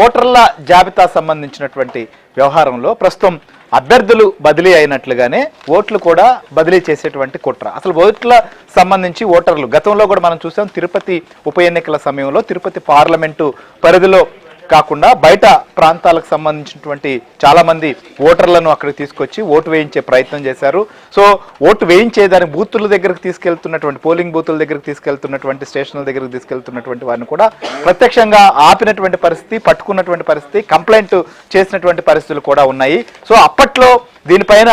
ఓటర్ల జాబితా సంబంధించినటువంటి వ్యవహారంలో ప్రస్తుతం అభ్యర్థులు బదిలీ అయినట్లుగానే ఓట్లు కూడా బదిలీ చేసేటువంటి కుట్ర. అసలు ఓట్ల సంబంధించి ఓటర్లు గతంలో కూడా మనం చూసాం. తిరుపతి ఉప ఎన్నికల సమయంలో తిరుపతి పార్లమెంటు పరిధిలో కాకుండా బయట ప్రాంతాలకు సంబంధించినటువంటి చాలా మంది ఓటర్లను అక్కడికి తీసుకొచ్చి ఓటు వేయించే ప్రయత్నం చేశారు. సో ఓటు వేయించే దాని బూతుల దగ్గరకు తీసుకెళ్తున్నటువంటి పోలింగ్ బూతుల దగ్గరకు తీసుకెళ్తున్నటువంటి స్టేషన్ల దగ్గరకు తీసుకెళ్తున్నటువంటి వారిని కూడా ప్రత్యక్షంగా ఆపినటువంటి పరిస్థితి, పట్టుకున్నటువంటి పరిస్థితి, కంప్లైంట్ చేసినటువంటి పరిస్థితులు కూడా ఉన్నాయి. సో అప్పట్లో దీనిపైన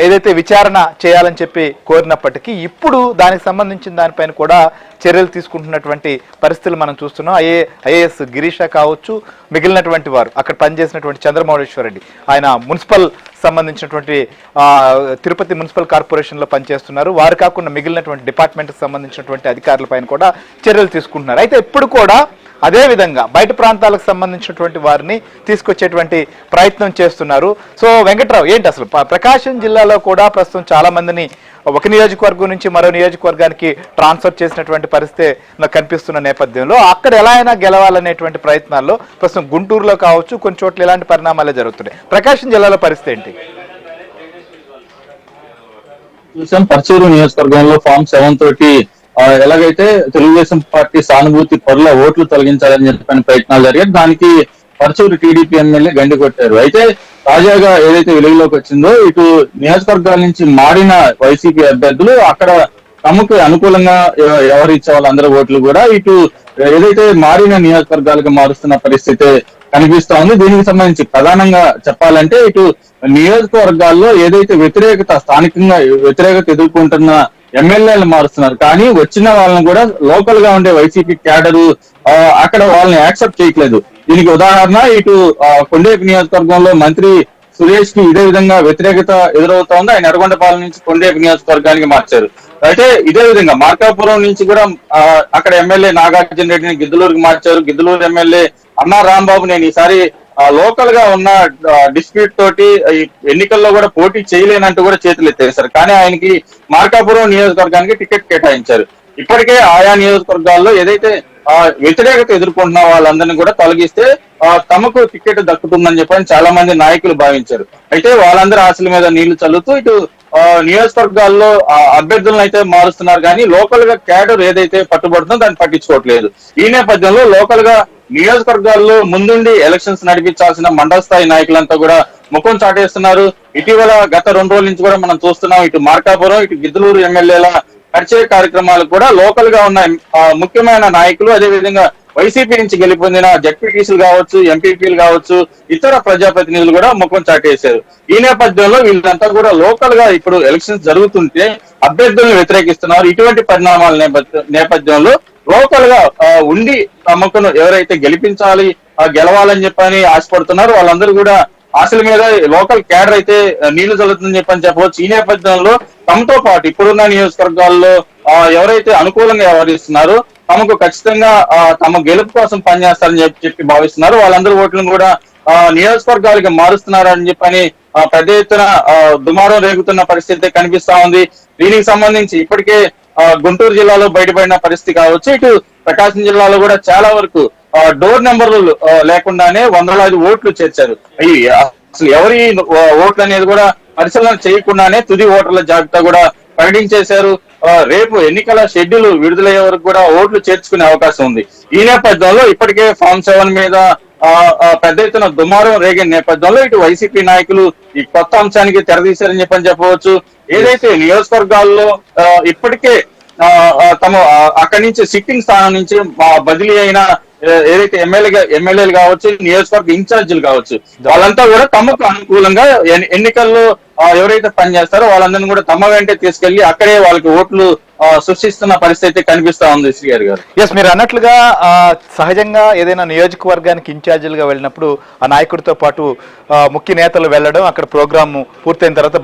ఏదైతే విచారణ చేయాలని చెప్పి కోరినప్పటికీ ఇప్పుడు దానికి సంబంధించిన దానిపైన కూడా చర్యలు తీసుకుంటున్నటువంటి పరిస్థితులు మనం చూస్తున్నాం. ఐఏఎస్ గిరీష కావచ్చు, మిగిలినటువంటి వారు అక్కడ పనిచేసినటువంటి చంద్రమౌళేశ్వర రెడ్డి, ఆయన మున్సిపల్ సంబంధించినటువంటి తిరుపతి మున్సిపల్ కార్పొరేషన్లో పనిచేస్తున్నారు. వారు కాకుండా మిగిలినటువంటి డిపార్ట్మెంట్కి సంబంధించినటువంటి అధికారులపైన కూడా చర్యలు తీసుకుంటున్నారు. అయితే ఇప్పుడు కూడా అదేవిధంగా బయట ప్రాంతాలకు సంబంధించినటువంటి వారిని తీసుకొచ్చేటువంటి ప్రయత్నం చేస్తున్నారు. సో వెంకట్రావు, ఏంటి అసలు ప్రకాశం జిల్లాలో కూడా ప్రస్తుతం చాలా మందిని ఒక నియోజకవర్గం నుంచి మరో నియోజకవర్గానికి ట్రాన్స్ఫర్ చేసినటువంటి పరిస్థితి నాకు కనిపిస్తున్న నేపథ్యంలో అక్కడ ఎలా అయినా గెలవాలనేటువంటి ప్రయత్నాల్లో ప్రస్తుతం గుంటూరులో కావచ్చు కొన్ని చోట్ల ఇలాంటి పరిణామాలే జరుగుతున్నాయి. ప్రకాశం జిల్లాలో పరిస్థితి ఏంటి? చూసాం, పర్చూరు నియోజకవర్గంలో ఫామ్ 7 తోటి ఎలాగైతే తెలుగుదేశం పార్టీ సానుభూతి పరుల ఓట్లు తొలగించాలని చెప్పిన ప్రయత్నాలు జరిగాయి. దానికి పర్చూరు టీడీపీ ఎమ్మెల్యే గండి కొట్టారు. అయితే తాజాగా ఏదైతే వెలుగులోకి వచ్చిందో, ఇటు నియోజకవర్గాల నుంచి మారిన వైసీపీ అభ్యర్థులు అక్కడ తమకు అనుకూలంగా ఎవరు ఇచ్చే వాళ్ళందరూ ఓట్లు కూడా ఇటు ఏదైతే మారిన నియోజకవర్గాలకు మారుస్తున్న పరిస్థితి కనిపిస్తా ఉంది. దీనికి సంబంధించి ప్రధానంగా చెప్పాలంటే ఇటు నియోజకవర్గాల్లో ఏదైతే స్థానికంగా వ్యతిరేకత ఎదుర్కొంటున్న ఎమ్మెల్యేలు మారుస్తున్నారు, కానీ వచ్చిన వాళ్ళని కూడా లోకల్ గా ఉండే వైసీపీ క్యాడరు అక్కడ వాళ్ళని యాక్సెప్ట్ చేయట్లేదు. దీనికి ఉదాహరణ ఇటు కొండేపు నియోజకవర్గంలో మంత్రి సురేష్ కి ఇదే విధంగా వ్యతిరేకత ఎదురవుతా ఉంది. ఆయన ఎర్రగొండపాలెం నుంచి కొండేపు నియోజకవర్గానికి మార్చారు. అయితే ఇదే విధంగా మార్కాపురం నుంచి కూడా అక్కడ ఎమ్మెల్యే నాగార్జున రెడ్డిని గిద్దలూరుకి మార్చారు. గిద్దలూరు ఎమ్మెల్యే అన్నా రాంబాబు నేను ఈసారి లోకల్ గా ఉన్న డిస్ప్యూట్ తోటి ఎన్నికల్లో కూడా పోటీ చేయలేనంటూ కూడా చేతులు ఎత్తేసారు. కానీ ఆయనకి మార్కాపురం నియోజకవర్గానికి టికెట్ కేటాయించారు. ఇప్పటికే ఆయా నియోజకవర్గాల్లో ఏదైతే వ్యతిరేకత ఎదుర్కొంటున్న వాళ్ళందరినీ కూడా తొలగిస్తే తమకు టికెట్ దక్కుతుందని చెప్పని చాలా మంది నాయకులు భావించారు. అయితే వాళ్ళందరి ఆశల మీద నీళ్లు చల్లుతూ ఇటు నియోజకవర్గాల్లో అభ్యర్థులను అయితే మారుస్తున్నారు, కానీ లోకల్ గా క్యాడర్ ఏదైతే పట్టుబడుతుందో దాన్ని పట్టించుకోవట్లేదు. ఈ నేపథ్యంలో లోకల్ గా నియోజకవర్గాల్లో ముందుండి ఎలక్షన్స్ నడిపించాల్సిన మండల స్థాయి నాయకులంతా కూడా ముఖం చాటేస్తున్నారు. ఇటీవల గత 2 రోజుల నుంచి కూడా మనం చూస్తున్నాం, ఇటు మార్కాపురం ఇటు గిద్దలూరు ఎమ్మెల్యేల పరిచయ కార్యక్రమాలు కూడా లోకల్ గా ఉన్న ముఖ్యమైన నాయకులు, అదేవిధంగా వైసీపీ నుంచి గెలుపొందిన జడ్పీటీసీలు కావచ్చు, ఎంపీపీలు కావచ్చు, ఇతర ప్రజాప్రతినిధులు కూడా ముఖం చాటేశారు. ఈ నేపథ్యంలో వీళ్ళంతా కూడా లోకల్ గా ఇప్పుడు ఎలక్షన్స్ జరుగుతుంటే అభ్యర్థులను వ్యతిరేకిస్తున్నారు. ఇటువంటి పరిణామాల నేపథ్యంలో లోకల్ గా ఉండి తమకును ఎవరైతే గెలిపించాలి గెలవాలని చెప్పని ఆశపడుతున్నారు వాళ్ళందరూ కూడా ఆశల మీద లోకల్ క్యాడర్ అయితే నీళ్లు చల్లుతుందని చెప్పని చెప్పవచ్చు. ఈ నేపథ్యంలో తమతో పాటు ఇప్పుడున్న నియోజకవర్గాల్లో ఎవరైతే అనుకూలంగా వ్యవహరిస్తున్నారో తమకు ఖచ్చితంగా తమ గెలుపు కోసం పనిచేస్తారని చెప్పి భావిస్తున్నారు. వాళ్ళందరూ ఓట్లను కూడా నియోజకవర్గాలకి మారుస్తున్నారని చెప్పని పెద్ద ఎత్తున దుమారం రేగుతున్న పరిస్థితి కనిపిస్తా ఉంది. దీనికి సంబంధించి ఇప్పటికే గుంటూరు జిల్లాలో బయటపడిన పరిస్థితి కావచ్చు, ఇటు ప్రకాశం జిల్లాలో కూడా చాలా వరకు డోర్ నెంబర్లు లేకుండానే వందలాది ఓట్లు చేర్చారు. అసలు ఎవరి ఓట్లు అనేది కూడా పరిశీలన చేయకుండానే తుది ఓటర్ల జాబితా కూడా ప్రకటించేశారు. రేపు ఎన్నికల షెడ్యూల్ విడుదలయ్యే వరకు కూడా ఓట్లు చేర్చుకునే అవకాశం ఉంది. ఈ నేపథ్యంలో ఇప్పటికే ఫామ్ 7 మీద పెద్ద ఎత్తున దుమారం రేగిన నేపథ్యంలో ఇటు వైసీపీ నాయకులు ఈ కొత్త అంశానికి తెరదీశారని చెప్పవచ్చు. ఏదైతే నియోజకవర్గాల్లో ఇప్పటికే తమ అక్కడి నుంచి సిట్టింగ్ స్థానం నుంచి బదిలీ అయిన ఏదైతే ఎమ్మెల్యేలు కావచ్చు, నియోజకవర్గ ఇన్ఛార్జీలు కావచ్చు, వాళ్ళంతా కూడా తమకు అనుకూలంగా ఎన్నికల్లో ఎవరైతే పనిచేస్తారో వాళ్ళందరినీ కూడా తమ వెంటే తీసుకెళ్లి అక్కడే వాళ్ళకి ఓట్లు సృష్టిస్తున్న పరిస్థితి కనిపిస్తా ఉంది. శ్రీగారి గారు, ఎస్, మీరు అన్నట్లుగా సహజంగా ఏదైనా నియోజకవర్గానికి ఇన్ఛార్జీలుగా వెళ్ళినప్పుడు ఆ నాయకుడితో పాటు ముఖ్య నేతలు వెళ్ళడం, అక్కడ ప్రోగ్రామ్ పూర్తయిన తర్వాత